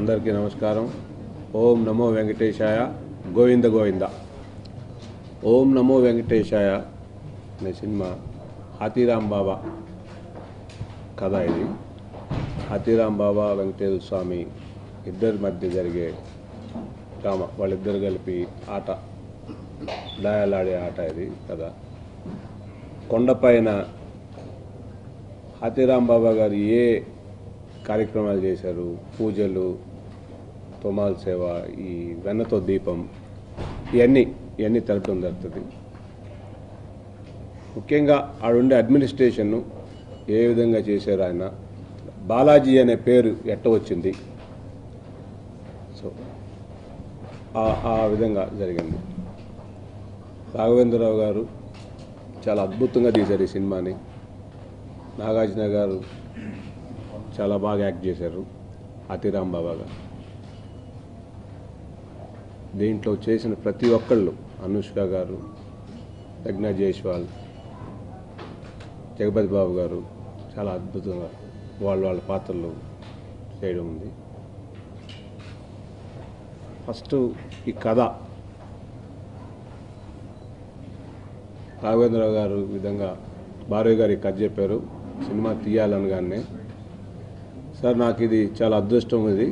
అందరికీ నమస్కారం. ఓం నమో వెంకటేశాయ. గోవింద గోవింద. ఓం నమో వెంకటేశాయ అనే సినిమా హాతీరాం బాబా కథ. ఇది హాతీరాం బాబా వెంకటేశ్వర స్వామి ఇద్దరి మధ్య జరిగే డ్రామా. వాళ్ళిద్దరు కలిపి ఆట, దాయాలాడే ఆట ఇది కథ. కొండపైన హాతీరాం బాబా గారు ఏ కార్యక్రమాలు చేశారు, పూజలు, తోమాల సేవ, ఈ వెన్నతో దీపం, ఇవన్నీ తెలపడం జరుగుతుంది. ముఖ్యంగా ఆడుండే అడ్మినిస్ట్రేషన్ను ఏ విధంగా చేశారు, ఆయన బాలాజీ అనే పేరు ఎట్ట వచ్చింది, సో ఆ విధంగా జరిగింది. రాఘవేంద్రరావు గారు చాలా అద్భుతంగా తీశారు ఈ సినిమాని. నాగార్జున గారు చాలా బాగా యాక్ట్ చేశారు హాతీరాం బాబా గారు. దీంట్లో చేసిన ప్రతి ఒక్కళ్ళు, అనుష్క గారు, ప్రజ్ఞా జైస్వాల్, జగపతి బాబు గారు చాలా అద్భుతంగా వాళ్ళ పాత్రలు చేయడం ఉంది. ఫస్ట్ ఈ కథ రాఘవేంద్రరావు గారు విధంగా భార్య గారు ఈ కథ చెప్పారు. సినిమా తీయాలనగానే, సార్ నాకు ఇది చాలా అదృష్టం, ఇది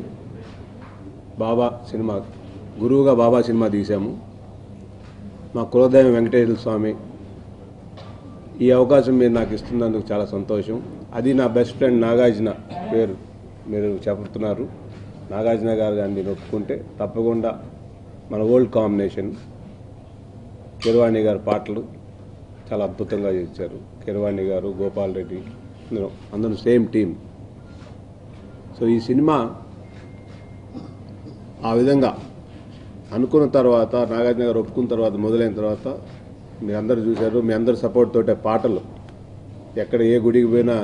బాబా సినిమా, గురువుగా బాబా సినిమా తీసాము, మా కులదైవం వెంకటేశ్వర స్వామి, ఈ అవకాశం మీరు నాకు ఇస్తున్నందుకు చాలా సంతోషం. అది నా బెస్ట్ ఫ్రెండ్ నాగార్జున పేరు మీరు చెప్తున్నారు. నాగార్జున గారు దాన్ని ఒప్పుకుంటే తప్పకుండా మన ఓల్డ్ కాంబినేషన్. కిరవాణి గారు పాటలు చాలా అద్భుతంగా చేశారు. కిరవాణి గారు, గోపాల్ రెడ్డి, అందరూ సేమ్ టీం. సో ఈ సినిమా ఆ విధంగా అనుకున్న తర్వాత, నాగార్జున గారు ఒప్పుకున్న తర్వాత, మొదలైన తర్వాత మీ అందరు చూశారు. మీ అందరి సపోర్ట్ తోటే పాటలు ఎక్కడ ఏ గుడికి పోయినా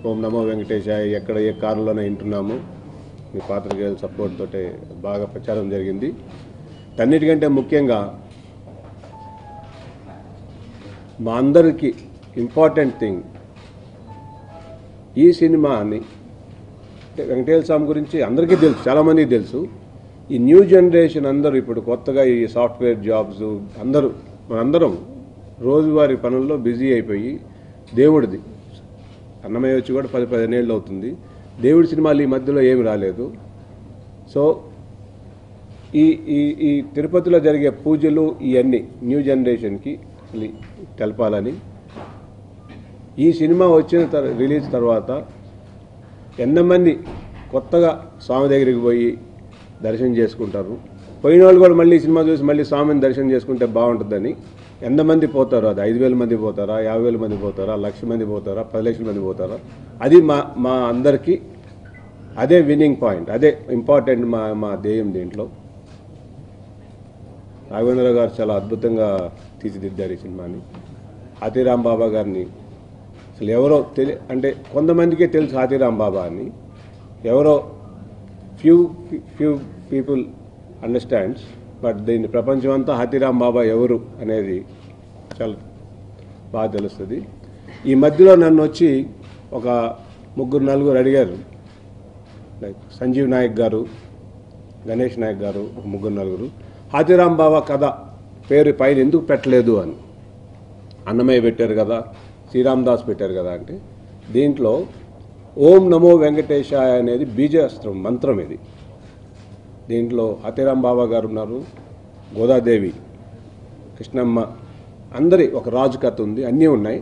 ఓం నమో వెంకటేశాయ, ఎక్కడ ఏ కారులోనే వింటున్నాము. మీ పాత్రికేయుల సపోర్ట్ తోటే బాగా ప్రచారం జరిగింది. అన్నిటికంటే ముఖ్యంగా మా అందరికీ ఇంపార్టెంట్ థింగ్, ఈ సినిమాని వెంకటేశ్వర స్వామి గురించి అందరికీ తెలుసు, చాలామందికి తెలుసు. ఈ న్యూ జనరేషన్ అందరూ ఇప్పుడు కొత్తగా ఈ సాఫ్ట్వేర్ జాబ్స్, మనందరం రోజువారీ పనుల్లో బిజీ అయిపోయి, దేవుడిది అన్నమయ్య వచ్చి కూడా 10-15 ఏళ్ళు అవుతుంది. దేవుడి సినిమాలు ఈ మధ్యలో ఏమి రాలేదు. సో ఈ ఈ తిరుపతిలో జరిగే పూజలు ఇవన్నీ న్యూ జనరేషన్కి తెలపాలని ఈ సినిమా రిలీజ్ తర్వాత ఎంతమంది కొత్తగా స్వామి దగ్గరికి పోయి దర్శనం చేసుకుంటారు, పోయిన వాళ్ళు కూడా మళ్ళీ సినిమా చూసి మళ్ళీ స్వామిని దర్శనం చేసుకుంటే బాగుంటుందని. ఎంతమంది పోతారు, అది 5,000 మంది పోతారా, 50,000 మంది పోతారా, 1,00,000 మంది పోతారా, 10,00,000 మంది పోతారా, అది మా అందరికీ అదే విన్నింగ్ పాయింట్, అదే ఇంపార్టెంట్ మా ధ్యేయం. దీంట్లో రాఘవేంద్ర గారు చాలా అద్భుతంగా తీర్చిదిద్దారు ఈ సినిమాని. హాతీరాం బాబా గారిని అసలు ఎవరో అంటే కొంతమందికే తెలుసు హాతీరాం బాబా అని, ఎవరో ఫ్యూ పీపుల్ అండర్స్టాండ్స్. బట్ దీన్ని ప్రపంచం అంతా హాతీరాం బాబా ఎవరు అనేది చాలా బాగా తెలుస్తుంది. ఈ మధ్యలో నన్ను వచ్చి ఒక 3-4 అడిగారు, లైక్ సంజీవ్ నాయక్ గారు, గణేష్ నాయక్ గారు, ఒక 3-4 హాతీరాం బాబా కథ పేరు పైన ఎందుకు పెట్టలేదు అని. అన్నమయ్య పెట్టారు కదా, శ్రీరామ్ దాస్ పెట్టారు కదా అంటే, దీంట్లో ఓం నమో వెంకటేశాయ అనేది బీజాస్త్రం, మంత్రం ఇది. దీంట్లో హాతీరాం బాబా గారు ఉన్నారు, గోదాదేవి, కృష్ణమ్మ, అందరి ఒక రాజు కథ ఉంది, అన్నీ ఉన్నాయి.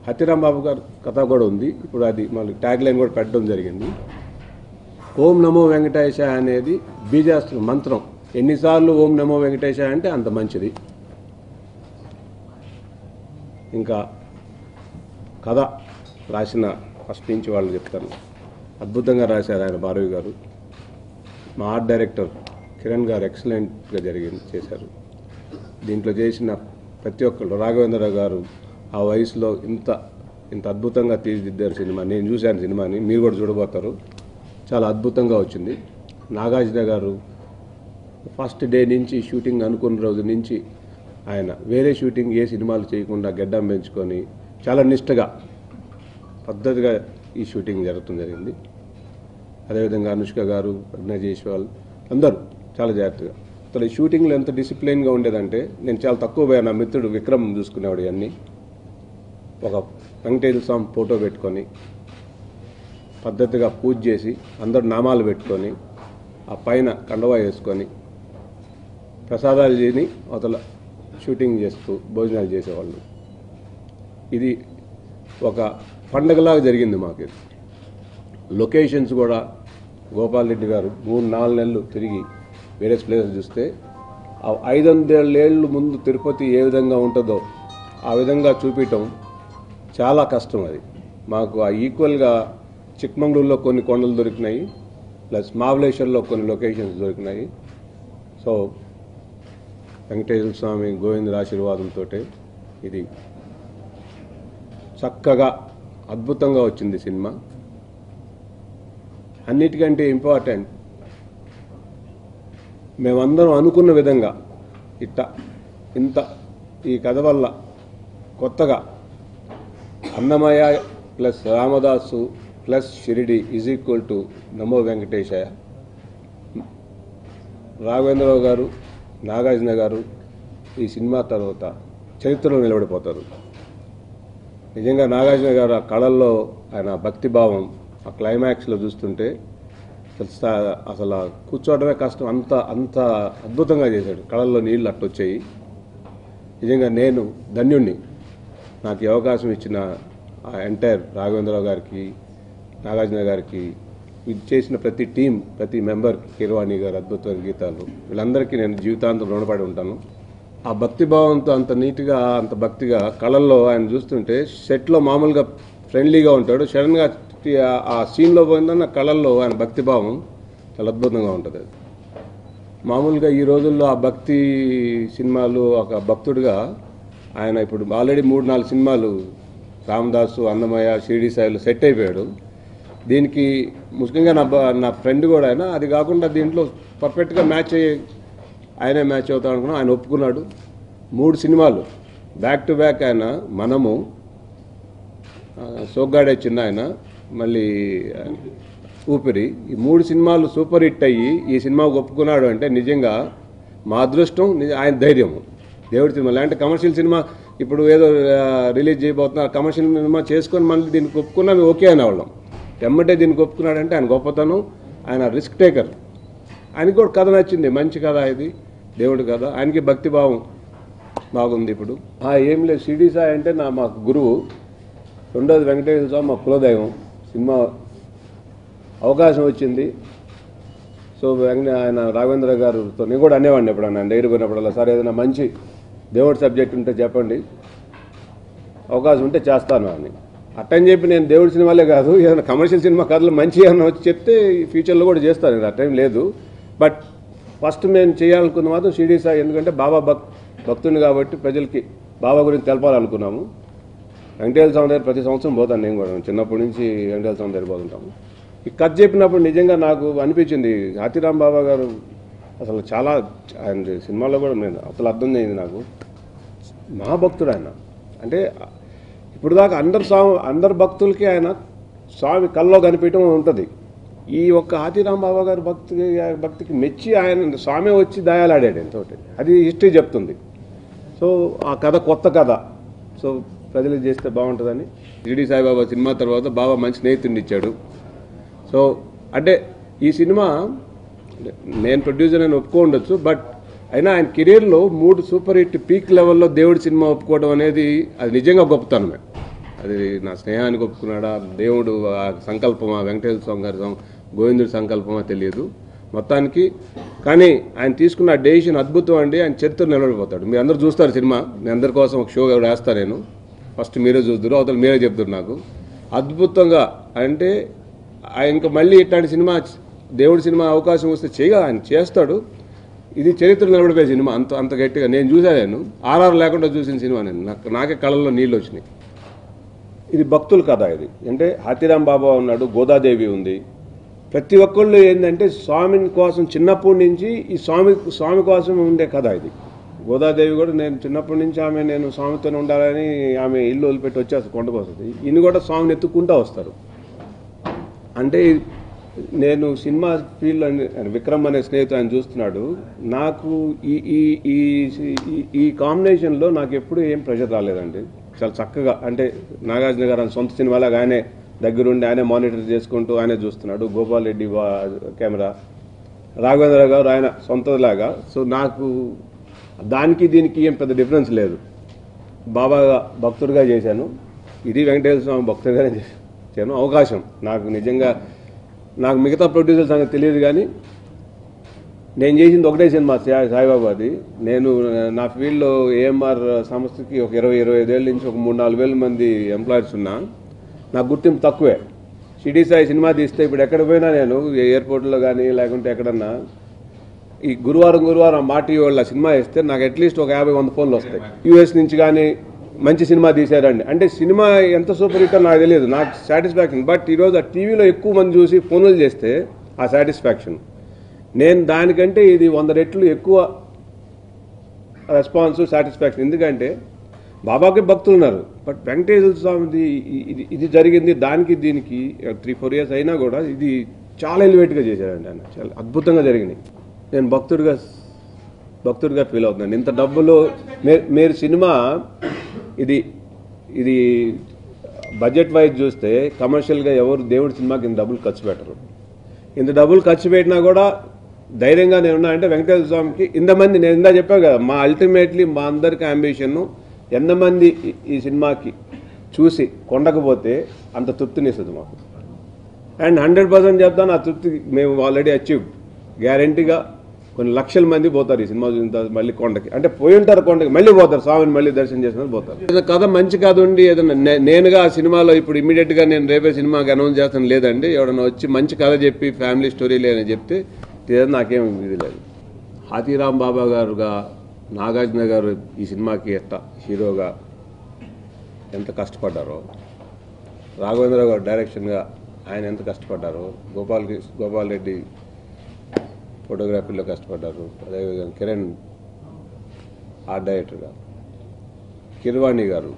హాతీరాం బాబా గారు కథ కూడా ఉంది. ఇప్పుడు అది మళ్ళీ ట్యాగ్ లైన్ కూడా పెట్టడం జరిగింది. ఓం నమో వెంకటేశాయ అనేది బీజాస్త్రం, మంత్రం. ఎన్నిసార్లు ఓం నమో వెంకటేశాయ అంటే అంత మంచిది. ఇంకా కథ రాసిన ఫస్ట్ నుంచి వాళ్ళు చెప్తారు, అద్భుతంగా రాశారు ఆయన భారవి గారు. మా ఆర్ట్ డైరెక్టర్ కిరణ్ గారు ఎక్సలెంట్గా చేశారు. దీంట్లో చేసిన ప్రతి ఒక్కళ్ళు, రాఘవేంద్రరావు గారు ఆ వయసులో ఇంత అద్భుతంగా తీర్చిదిద్దారు సినిమా. నేను చూశాను సినిమాని, మీరు కూడా చూడబోతారు. చాలా అద్భుతంగా వచ్చింది. నాగార్జున గారు ఫస్ట్ డే నుంచి, షూటింగ్ అనుకున్న రోజు నుంచి ఆయన వేరే షూటింగ్ ఏ సినిమాలు చేయకుండా గెడ్డం పెంచుకొని చాలా నిష్టగా పద్ధతిగా ఈ షూటింగ్ జరిగింది. అదేవిధంగా అనుష్క గారు, ప్రజ్ఞా జైస్వాల్ అందరూ చాలా జాగ్రత్తగా. అసలు ఈ షూటింగ్లో ఎంత డిసిప్లిన్గా ఉండేదంటే నేను చాలా తక్కువ పోయాను. నా మిత్రుడు విక్రమ్ చూసుకునేవాడు ఇవన్నీ. ఒక వెంకటేశ్వర స్వామి ఫోటో పెట్టుకొని పద్ధతిగా పూజ చేసి అందరు నామాలు పెట్టుకొని ఆ పైన కండవా వేసుకొని ప్రసాదాలు చేయని అవతల షూటింగ్ చేస్తూ భోజనాలు చేసేవాళ్ళు. ఇది ఒక పండగలాగా జరిగింది మాకు. లొకేషన్స్ కూడా గోపాల్ రెడ్డి గారు 3-4 నెలలు తిరిగి వేరే ప్లేసెస్ చూస్తే 500 ఏళ్ళు ముందు తిరుపతి ఏ విధంగా ఉంటుందో ఆ విధంగా చూపించటం చాలా కష్టం. అది మాకు ఆ ఈక్వల్గా చిక్మంగళూరులో కొన్ని కొండలు దొరికినాయి, ప్లస్ మహాబలేశ్వర్లో కొన్ని లొకేషన్స్ దొరికినాయి. సో వెంకటేశ్వర స్వామి గోవిందుడి ఆశీర్వాదంతో ఇది చక్కగా అద్భుతంగా వచ్చింది సినిమా. అన్నిటికంటే ఇంపార్టెంట్ మేమందరం అనుకున్న విధంగా ఇంత ఈ కథ వల్ల కొత్తగా Annamayya plus Ramadasu plus Shirdi is equal to నమో వెంకటేశయ్య. రాఘవేంద్రరావు గారు, నాగార్జున గారు ఈ సినిమా తర్వాత చరిత్రలో నిలబడిపోతారు. నిజంగా నాగార్జున గారు ఆ కళల్లో ఆయన భక్తిభావం ఆ క్లైమాక్స్లో చూస్తుంటే అసలు కూర్చోవడమే కష్టం. అంత అద్భుతంగా చేశాడు. కళల్లో నీళ్ళు అట్టొచ్చాయి. నిజంగా నేను ధన్యుణ్ణి. నాకు ఈ అవకాశం ఇచ్చిన ఆ ఎంటైర్ రాఘవేంద్రరావు గారికి, నాగార్జున గారికి, ఇది చేసిన ప్రతి టీం, ప్రతి మెంబర్కి, కీరవాణి గారు అద్భుతమైన గీతాలు, వీళ్ళందరికీ నేను జీవితాంతం రుణపడి ఉంటాను. ఆ భక్తిభావంతో అంత నీట్గా అంత భక్తిగా కళల్లో ఆయన చూస్తుంటే సెట్లో మామూలుగా ఫ్రెండ్లీగా ఉంటాడు. సడన్గా ఆ సీన్లో పోయిందన్న కళల్లో ఆయన భక్తిభావం చాలా అద్భుతంగా ఉంటుంది. మామూలుగా ఈ రోజుల్లో ఆ భక్తి సినిమాలు ఒక భక్తుడిగా ఆయన ఇప్పుడు ఆల్రెడీ 3-4 సినిమాలు రామదాసు, అన్నమయ్య, షిరిడి సాయిలు సెట్ అయిపోయాడు. దీనికి ముఖ్యంగా నా ఫ్రెండ్ కూడా ఆయన అది కాకుండా దీంట్లో పర్ఫెక్ట్గా ఆయనే మ్యాచ్ అవుతాడు అనుకున్నాం. ఆయన ఒప్పుకున్నాడు. 3 సినిమాలు బ్యాక్ టు బ్యాక్ ఆయన మనము సోగ్గాడే చిన్న ఆయన మళ్ళీ ఊపిరి ఈ 3 సినిమాలు సూపర్ హిట్ అయ్యి ఈ సినిమాకు ఒప్పుకున్నాడు అంటే నిజంగా మా అదృష్టం, ఆయన ధైర్యము. దేవుడి సినిమా లాంటి కమర్షియల్ సినిమా ఇప్పుడు ఏదో రిలీజ్ చేయబోతున్నారు, కమర్షియల్ సినిమా చేసుకొని మళ్ళీ దీనికి ఒప్పుకున్నా మేము ఓకే అనేవాళ్ళం. ఎమ్మటే దీనికి ఒప్పుకున్నాడంటే ఆయన గొప్పతనం, ఆయన రిస్క్ టేకర్. ఆయనకి కూడా కథ నచ్చింది, మంచి కథ ఇది, దేవుడి కథ. ఆయనకి భక్తిభావం బాగుంది. ఇప్పుడు ఏం లేదు, షిరిడి సాయి అంటే మాకు గురువు, రెండోది వెంకటేశ్వర స్వామి మా కులదైవం. సినిమా అవకాశం వచ్చింది. సో ఆయన రాఘవేంద్ర గారితో నేను కూడా అనేవాడిని ఎప్పుడన్నా దగ్గర పోయినప్పుడల్లా, సార్ ఏదైనా మంచి దేవుడి సబ్జెక్ట్ ఉంటే చెప్పండి, అవకాశం ఉంటే చేస్తాను అని. అట్టని చెప్పి నేను దేవుడి సినిమాలే కాదు, ఏదైనా కమర్షియల్ సినిమా కథలు మంచి ఏమైనా వచ్చి చెప్తే ఫ్యూచర్లో కూడా చేస్తాను, నేను అట్టేం లేదు. బట్ ఫస్ట్ మేము చేయాలనుకున్న మాత్రం షిరిడి సాయి, ఎందుకంటే బాబా భక్తుని కాబట్టి ప్రజలకి బాబా గురించి తెలపాలనుకున్నాము. వెంకటేశ్వర స్వామి దగ్గర ప్రతి సంవత్సరం పోతాను నేను కూడా, చిన్నప్పటి నుంచి వెంకటేశ్వర స్వామి దగ్గర పోతుంటాము. ఈ కథ చెప్పినప్పుడు నిజంగా నాకు అనిపించింది, హాతీరామ్ బాబా గారు అసలు చాలా, ఆయన సినిమాలో కూడా నేను అసలు అర్థం చేయింది నాకు, మహాభక్తుడు ఆయన. అంటే ఇప్పుడు దాకా అందరు భక్తులకి ఆయన స్వామి కల్లో కనిపించడం ఉంటుంది. ఈ ఒక్క హాతీరామ్ బాబా గారి భక్తికి మెచ్చి ఆయన స్వామి వచ్చి దయాలాడాడు ఎంతోటి, అది హిస్టరీ చెప్తుంది. సో ఆ కథ కొత్త కథ, సో ప్రజలకు చేస్తే బాగుంటుందని షిరిడి సాయిబాబా సినిమా తర్వాత బాబా మంచి స్నేహితుడిని ఇచ్చాడు. సో అంటే ఈ సినిమా నేను ప్రొడ్యూసర్ అని ఒప్పుకోండొచ్చు, బట్ అయినా ఆయన కెరీర్లో 3 సూపర్ హిట్ పీక్ లెవెల్లో దేవుడి సినిమా ఒప్పుకోవడం అనేది అది నిజంగా గొప్పతనమే. అది నా స్నేహానికి ఒప్పుకున్నాడా, దేవుడు సంకల్పమా, వెంకటేశ్వర స్వామి గారి గోవిందుడి సంకల్పమా తెలియదు మొత్తానికి. కానీ ఆయన తీసుకున్న డెసిషన్ అద్భుతం అండి. ఆయన చరిత్ర నిలబడిపోతాడు. మీరు అందరూ చూస్తారు సినిమా, మీ అందరి కోసం ఒక షో వేస్తాను నేను, ఫస్ట్ మీరే చూద్దరు, అవతల మీరే చెప్తారు నాకు అద్భుతంగా. అంటే ఇంకా మళ్ళీ ఇట్లాంటి సినిమా దేవుడి సినిమా అవకాశం వస్తే ఆయన చేస్తాడు. ఇది చరిత్ర నిలబడిపోయే సినిమా, అంత గట్టిగా నేను చూసాను. నేను ఆర్ఆర్ లేకుండా చూసిన సినిమా, నేను నాకే కళ్ళల్లో నీళ్ళు వచ్చినాయి. ఇది భక్తుల కథ. ఇది అంటే హాతీరామ్ బాబా ఉన్నాడు, గోదాదేవి ఉంది. ప్రతి ఒక్కళ్ళు ఏంటంటే స్వామి కోసం చిన్నప్పటి నుంచి ఈ స్వామి కోసం ఉండే కథ ఇది. గోదాదేవి కూడా నేను చిన్నప్పటి నుంచి నేను స్వామితోనే ఉండాలని ఆమె ఇల్లు వదిలిపెట్టి వచ్చేస్తుంది, కొండకు వస్తుంది. ఈయన కూడా స్వామిని ఎత్తుక్కుంటూ వస్తారు. అంటే నేను సినిమా ఫీల్డ్ విక్రమ్ అనే స్నేహితుడు ఆయన చూస్తున్నాడు. నాకు ఈ ఈ ఈ ఈ కాంబినేషన్లో నాకు ఎప్పుడు ఏం ప్రెషర్ రాలేదండి. చాలా చక్కగా, అంటే నాగార్జున గారు సొంత సినిమాలాగా ఆయనే దగ్గరుండి ఆయనే మానిటర్ చేసుకుంటూ ఆయనే చూస్తున్నాడు. గోపాల్ రెడ్డి కెమెరా, రాఘవేంద్ర గారు ఆయన సొంతలాగా. సో నాకు దానికి దీనికి ఏం పెద్ద డిఫరెన్స్ లేదు. బాబా భక్తుడిగా చేశాను, ఇది వెంకటేశ్వర స్వామి భక్తుడిగానే చేశాను. అవకాశం నాకు నిజంగా, నాకు మిగతా ప్రొడ్యూసర్స్ అనేది తెలియదు, కానీ నేను చేసింది ఒకటే సినిమా సాయిబాబాది. నేను నా ఫీల్డ్లో ఏఎంఆర్ సంస్థకి ఒక 20-25 ఏళ్ళ నుంచి ఒక 3-4 వేల మంది ఎంప్లాయీస్ ఉన్నా. నాకు గుర్తింపు తక్కువే. షిరిడి సాయి సినిమా తీస్తే ఇప్పుడు ఎక్కడ పోయినా, నేను ఎయిర్పోర్ట్లో కానీ లేకుంటే ఎక్కడన్నా ఈ గురువారం మా టీవీ వాళ్ళ సినిమా వేస్తే నాకు అట్లీస్ట్ ఒక 50-100 ఫోన్లు వస్తాయి. యూఎస్ నుంచి కానీ మంచి సినిమా తీశారండి అంటే సినిమా ఎంత సూపర్ హిట్ నాకు తెలియదు, నాకు సాటిస్ఫాక్షన్. బట్ ఈరోజు ఆ టీవీలో ఎక్కువ మంది చూసి ఫోన్లు చేస్తే ఆ సాటిస్ఫాక్షన్, నేను దానికంటే ఇది 100 రెట్లు ఎక్కువ రెస్పాన్స్, సాటిస్ఫాక్షన్. ఎందుకంటే బాబాకి భక్తులు ఉన్నారు, బట్ వెంకటేశ్వర స్వామిది ఇది జరిగింది. దానికి దీనికి 3-4 ఇయర్స్ అయినా కూడా ఇది చాలా ఎలివేట్గా చేశారండి ఆయన, చాలా అద్భుతంగా జరిగినాయి. నేను భక్తుడిగా ఫీల్ అవుతున్నాను. ఇంత డబ్బులు మీరు సినిమా ఇది బడ్జెట్ వైజ్ చూస్తే కమర్షియల్గా ఎవరు దేవుడి సినిమాకి ఇంత డబ్బులు ఖర్చు పెట్టరు. ఇంత డబ్బులు ఖర్చు పెట్టినా కూడా ధైర్యంగా నేనున్నా అంటే వెంకటేశ్వర స్వామికి ఇంతమంది, నేను ఇందా చెప్పాను కదా, మా అల్టిమేట్లీ మా అందరికీ అంబిషన్ ఎంతమంది ఈ సినిమాకి చూసి కొండకపోతే అంత తృప్తినిస్తుంది మాకు. అండ్ 100% చెప్తాను, ఆ తృప్తి మేము ఆల్రెడీ అచీవ్. గ్యారంటీగా కొన్ని లక్షల మంది పోతారు ఈ సినిమా చూసిన తర్వాత మళ్ళీ కొండకి, అంటే పోయి ఉంటారు కొండకి, మళ్ళీ పోతారు, స్వామిని మళ్ళీ దర్శనం చేసిన పోతారు. ఏదైనా కథ మంచి కథ ఉండి ఏదైనా నేనుగా ఆ సినిమాలో ఇప్పుడు ఇమీడియట్గా నేను రేపే సినిమాకి అనౌన్స్ చేస్తాను లేదండి. ఎవడన్నా వచ్చి మంచి కథ చెప్పి ఫ్యామిలీ స్టోరీ లేదని చెప్తే నాకేం ఇది లేదు. హాతీరామ్ బాబా గారుగా నాగార్జున గారు ఈ సినిమాకి హీరోగా ఎంత కష్టపడ్డారో, రాఘవేంద్ర గారు డైరెక్షన్గా ఆయన ఎంత కష్టపడ్డారో, గోపాల్ రెడ్డి ఫోటోగ్రఫీలో కష్టపడ్డారు, అదేవిధంగా కిరణ్ ఆర్ట్ డైరెక్టర్గా, కిరవాణి గారు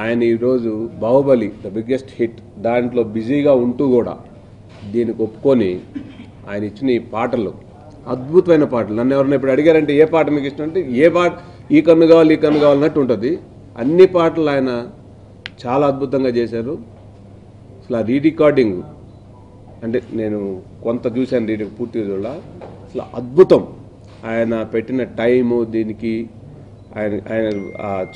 ఆయన ఈరోజు బాహుబలి ద బిగ్గెస్ట్ హిట్ దాంట్లో బిజీగా ఉంటూ కూడా దీనికి ఒప్పుకొని ఆయన ఇచ్చిన ఈ పాటలు అద్భుతమైన పాటలు. నన్ను ఎవరైనా ఇప్పుడు అడిగారంటే ఏ పాట మీకు ఇష్టం అంటే ఏ పాట, ఈ కన్ను కావాలన్నట్టు ఉంటుంది. అన్ని పాటలు ఆయన చాలా అద్భుతంగా చేశారు. అసలు ఆ రీరికార్డింగ్ అంటే నేను కొంత చూశాను, రీడింగ్ పూర్తిగా చూడ, అసలు అద్భుతం. ఆయన పెట్టిన టైము దీనికి ఆయన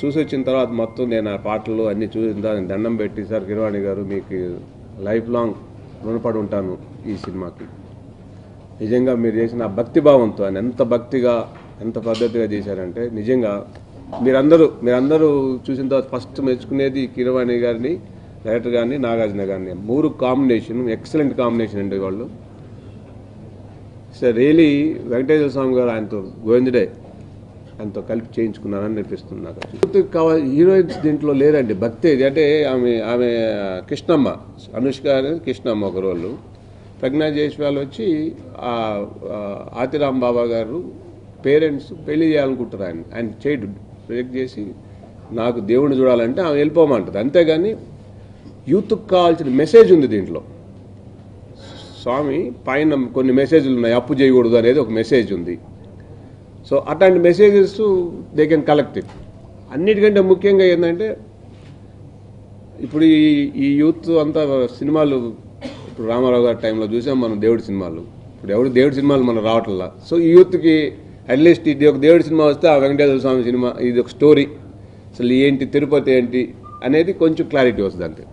చూసి వచ్చిన తర్వాత మొత్తం నేను ఆ పాటలు అన్నీ చూసిన తర్వాత దండం పెట్టి, సార్ కిరవాణి గారు మీకు లైఫ్ లాంగ్ రుణపడి ఉంటాను ఈ సినిమాకి. నిజంగా మీరు చేసిన భక్తిభావంతో ఆయన ఎంత భక్తిగా ఎంత పద్ధతిగా చేశారంటే నిజంగా మీరందరూ చూసిన తర్వాత ఫస్ట్ మెచ్చుకునేది కిరవాణి గారిని, డైరెక్టర్ గారిని, నాగార్జున గారిని. 3 కాంబినేషన్ ఎక్సలెంట్ కాంబినేషన్ అండి వాళ్ళు. సార్ రియలీ వెంకటేశ్వర స్వామి గారు ఆయనతో గోవిందుడే ఆయనతో కలిపి చేయించుకున్నారని అనిపిస్తుంది నాకు. హీరోయిన్స్ దీంట్లో లేరండి, భక్తి అంటే ఆమె కృష్ణమ్మ, అనుష్క అనేది కృష్ణమ్మ ఒక రోలు. ప్రజ్ఞా జైస్వాల్ వచ్చి హాతీరామ్ బాబా గారు పేరెంట్స్ పెళ్లి చేయాలనుకుంటారు, ఆయన చేయడు, బ్రేక్ చేసి నాకు దేవుడిని చూడాలంటే ఆమె వెళ్ళిపోమంటుంది. అంతేగాని యూత్కి కావాల్సిన మెసేజ్ ఉంది దీంట్లో. స్వామి పైన కొన్ని మెసేజ్లు ఉన్నాయి, అప్పు చేయకూడదు అనేది ఒక మెసేజ్ ఉంది. సో అట్లాంటి messages they can collect it. అన్నిటికంటే ముఖ్యంగా ఏంటంటే ఇప్పుడు ఈ యూత్ అంతా సినిమాలు, ఇప్పుడు రామారావు గారి టైంలో చూసాం మనం దేవుడి సినిమాలు, ఇప్పుడు ఎవరు దేవుడి సినిమాలు మనం రావట్లా. సో ఈ యూత్కి అట్లీస్ట్ ఇది ఒక దేవుడి సినిమా వస్తే ఆ వెంకటేశ్వర స్వామి సినిమా ఇది ఒక స్టోరీ, అసలు ఏంటి తిరుపతి ఏంటి అనేది కొంచెం క్లారిటీ వస్తుంది అంతే.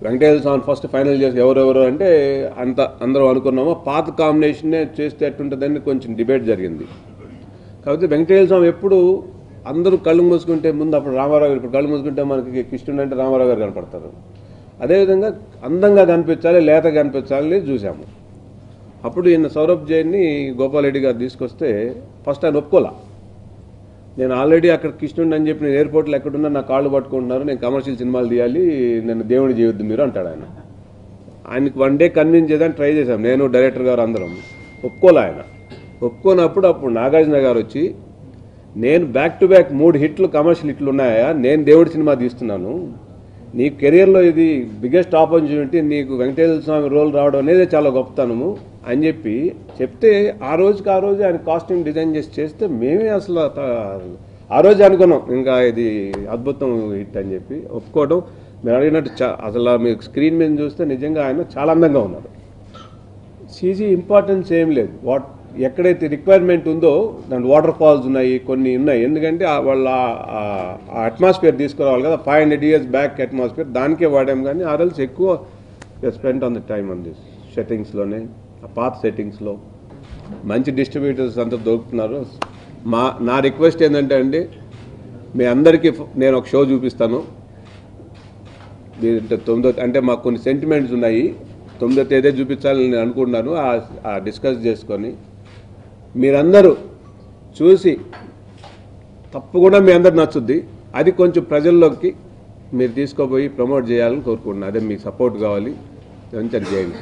వెంకటేశ్వర స్వామి ఫస్ట్ ఫైనల్ చేసి ఎవరెవరు అంటే అందరూ అనుకున్నామో పాత కాంబినేషన్నే చేస్తే ఎట్టుంటుందని కొంచెం డిబేట్ జరిగింది. కాకపోతే వెంకటేశ్వర స్వామి ఎప్పుడు అందరూ కళ్ళు మూసుకుంటే ముందు అప్పుడు రామారావు గారు, ఇప్పుడు కళ్ళు మూసుకుంటే మనకి కృష్ణుడు అంటే రామారావు గారు కనపడతారు. అదేవిధంగా అందంగా కనిపించాలి, లేతగా కనిపించాలని చూసాము. అప్పుడు ఈయన సౌరభ్ జైన్ని గోపాల్ రెడ్డి గారు తీసుకొస్తే ఫస్ట్ ఆయన ఒప్పుకోలా. నేను ఆల్రెడీ అక్కడ కృష్ణుడు అని చెప్పి నేను ఎయిర్పోర్ట్లో ఎక్కడున్నా నా కాళ్ళు పట్టుకుంటున్నారు, నేను కమర్షియల్ సినిమాలు తీయాలి, నన్ను దేవుని చేయొద్దు మీరు అంటాడు ఆయన. ఆయనకి 1 డే కన్విన్స్ చేయడానికి ట్రై చేశాం, నేను డైరెక్టర్ గారు అందరం. ఒప్పుకోలే ఆయన. ఒప్పుకోనప్పుడు అప్పుడు నాగార్జున గారు వచ్చి, నేను బ్యాక్ టు బ్యాక్ 3 హిట్లు కమర్షియల్ హిట్లు ఉన్నాయా, నేను దేవుడి సినిమా తీస్తున్నాను, నీ కెరియర్లో ఇది బిగ్గెస్ట్ ఆపర్చునిటీ, నీకు వెంకటేశ్వర స్వామి రోల్ రావడం అనేది చాలా గొప్పతనము అని చెప్తే ఆ రోజుకి ఆ రోజు ఆయన కాస్ట్యూమ్ డిజైన్ చేస్తే మేమే అసలు ఆ రోజు అనుకున్నాం ఇంకా ఇది అద్భుతం హిట్ అని చెప్పి ఒప్పుకోవడం. మీరు అడిగినట్టు అసలు మీకు స్క్రీన్ మీద చూస్తే నిజంగా ఆయన చాలా అందంగా ఉన్నారు. సీజీ ఇంపార్టెన్స్ ఏం లేదు, ఎక్కడైతే రిక్వైర్మెంట్ ఉందో దాంట్లో వాటర్ ఫాల్స్ ఉన్నాయి, కొన్ని ఉన్నాయి. ఎందుకంటే వాళ్ళ ఆ అట్మాస్ఫియర్ తీసుకురావాలి కదా, 500 years బ్యాక్ అట్మాస్ఫియర్, దానికే వాడాం. కానీ ఆర్ఎల్స్ ఎక్కువ spend on the time on this సెట్టింగ్స్లోనే, ఆ పాత సెట్టింగ్స్లో మంచి డిస్ట్రిబ్యూటర్స్ అంతా దొరుకుతున్నారు. నా రిక్వెస్ట్ ఏంటంటే అండి, మీ అందరికీ నేను ఒక షో చూపిస్తాను. అంటే మాకు కొన్ని సెంటిమెంట్స్ ఉన్నాయి, 9వ తేదీ చూపించాలని నేను అనుకుంటున్నాను. డిస్కస్ చేసుకొని మీరందరూ చూసి తప్పకుండా మీ అందరు నచ్చుద్ది. అది కొంచెం ప్రజల్లోకి మీరు తీసుకోపోయి ప్రమోట్ చేయాలని కోరుకుంటున్నాను. అదే మీ సపోర్ట్ కావాలి. చేయండి.